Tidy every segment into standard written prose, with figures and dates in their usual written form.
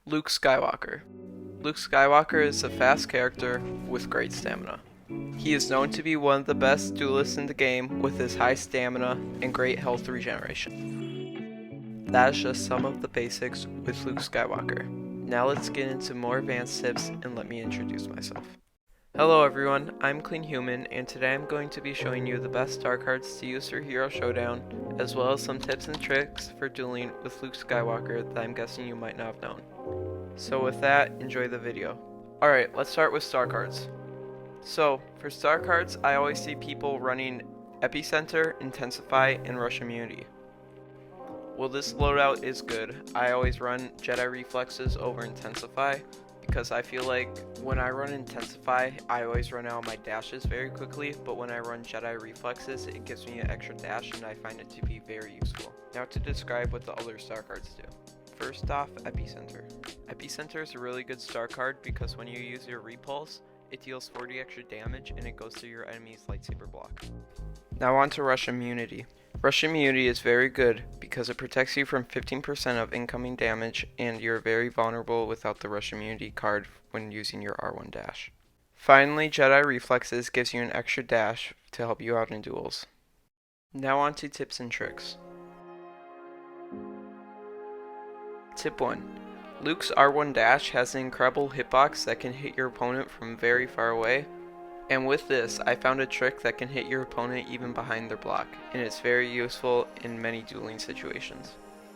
Luke Skywalker. Luke Skywalker is a fast character with great stamina. He is known to be one of the best duelists in the game with his high stamina and great health regeneration. That is just some of the basics with Luke Skywalker. Now let's get into more advanced tips and let me introduce myself. Hello everyone, I'm Clean Human and today I'm going to be showing you the best star cards to use for Hero Showdown, as well as some tips and tricks for dueling with Luke Skywalker that I'm guessing you might not have known. So with that, enjoy the video. Alright, let's start with star cards. So, for star cards, I always see people running Epicenter, Intensify, and Rush Immunity. Well, this loadout is good. I always run Jedi Reflexes over Intensify, because I feel like when I run Intensify, I always run out my dashes very quickly, but when I run Jedi Reflexes, it gives me an extra dash and I find it to be very useful. Now to describe what the other star cards do. First off, Epicenter. Epicenter is a really good star card because when you use your Repulse, it deals 40 extra damage and it goes through your enemy's lightsaber block. Now on to Rush Immunity. Rush Immunity is very good because it protects you from 15% of incoming damage and you're very vulnerable without the Rush Immunity card when using your R1 dash. Finally, Jedi Reflexes gives you an extra dash to help you out in duels. Now on to tips and tricks. Tip 1. Luke's R1 dash has an incredible hitbox that can hit your opponent from very far away. And with this, I found a trick that can hit your opponent even behind their block, and it's very useful in many dueling situations.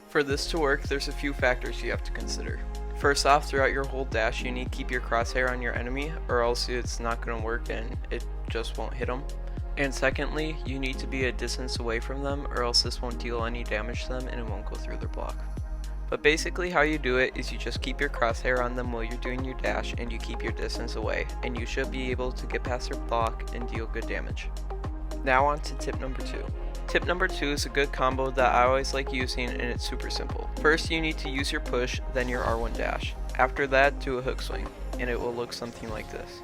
For this to work, there's a few factors you have to consider. First off, throughout your whole dash, you need to keep your crosshair on your enemy, or else it's not going to work and it just won't hit them. And secondly, you need to be a distance away from them, or else this won't deal any damage to them and it won't go through their block. But basically how you do it is you just keep your crosshair on them while you're doing your dash and you keep your distance away, and you should be able to get past their block and deal good damage. Now on to tip number 2. Tip number 2 is a good combo that I always like using and it's super simple. First you need to use your push, then your R1 dash. After that, do a hook swing, and it will look something like this.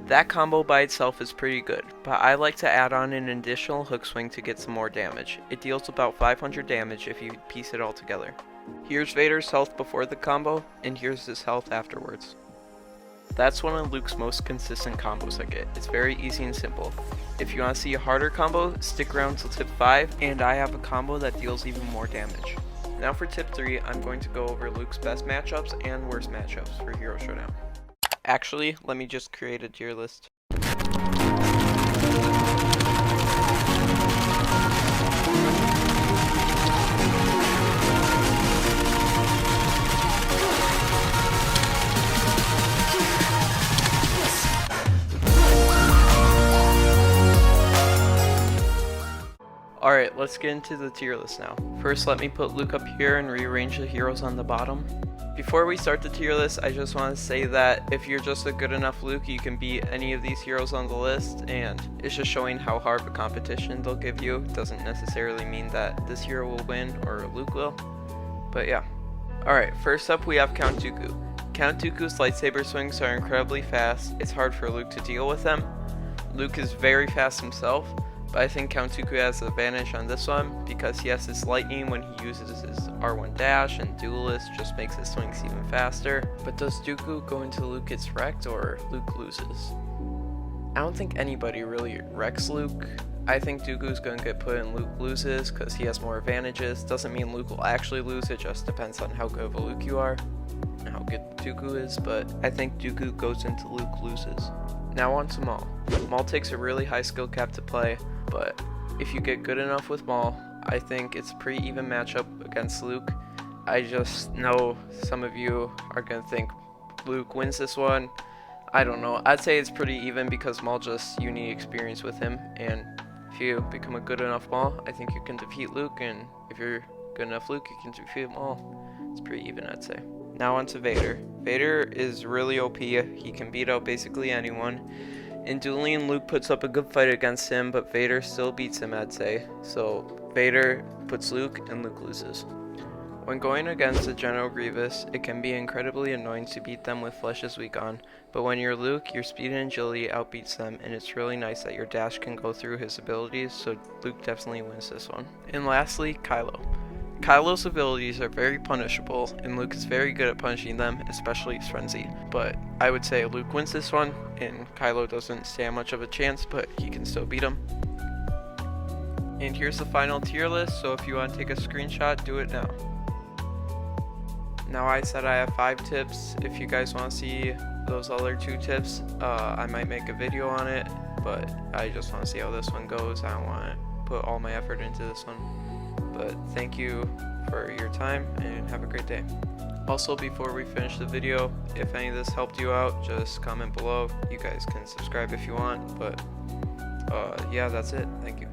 That combo by itself is pretty good, but I like to add on an additional hook swing to get some more damage. It deals about 500 damage if you piece it all together. Here's Vader's health before the combo, and here's his health afterwards. That's one of Luke's most consistent combos I get. It's very easy and simple. If you want to see a harder combo, stick around till tip 5, and I have a combo that deals even more damage. Now for tip 3, I'm going to go over Luke's best matchups and worst matchups for Hero Showdown. Actually, let me just create a tier list. Alright, let's get into the tier list now. First, let me put Luke up here and rearrange the heroes on the bottom. Before we start the tier list, I just want to say that if you're just a good enough Luke, you can beat any of these heroes on the list, and it's just showing how hard of a competition they'll give you. It doesn't necessarily mean that this hero will win or Luke will, but yeah. Alright, first up we have Count Dooku. Count Dooku's lightsaber swings are incredibly fast. It's hard for Luke to deal with them. Luke is very fast himself, but I think Count Dooku has the advantage on this one because he has his lightning when he uses his R1 dash, and Duelist just makes his swings even faster. But does Dooku go into Luke gets wrecked or Luke loses? I don't think anybody really wrecks Luke. I think Dooku's going to get put in Luke loses because he has more advantages. Doesn't mean Luke will actually lose, it just depends on how good of a Luke you are and how good Dooku is, but I think Dooku goes into Luke loses. Now on to Maul. Maul takes a really high skill cap to play, but if you get good enough with Maul, I think it's a pretty even matchup against Luke. I just know some of you are going to think Luke wins this one. I don't know. I'd say it's pretty even because Maul you need experience with him, and if you become a good enough Maul, I think you can defeat Luke, and if you're good enough Luke, you can defeat Maul. It's pretty even, I'd say. Now on to Vader. Vader is really OP. He can beat out basically anyone. In dueling, Luke puts up a good fight against him, but Vader still beats him, I'd say. So Vader puts Luke and Luke loses. When going against a General Grievous, it can be incredibly annoying to beat them with Flesh's weak on, but when you're Luke, your speed and agility outbeats them, and it's really nice that your dash can go through his abilities, so Luke definitely wins this one. And lastly, Kylo. Kylo's abilities are very punishable, and Luke is very good at punishing them, especially his frenzy. But I would say Luke wins this one, and Kylo doesn't stand much of a chance, but he can still beat him. And here's the final tier list, so if you want to take a screenshot, do it now. Now I said I have 5 tips. If you guys want to see those other 2 tips, I might make a video on it, but I just want to see how this one goes. I don't want to put all my effort into this one. But thank you for your time and have a great day. Also, before we finish the video, if any of this helped you out, just comment below. You guys can subscribe if you want, but yeah, that's it. Thank you.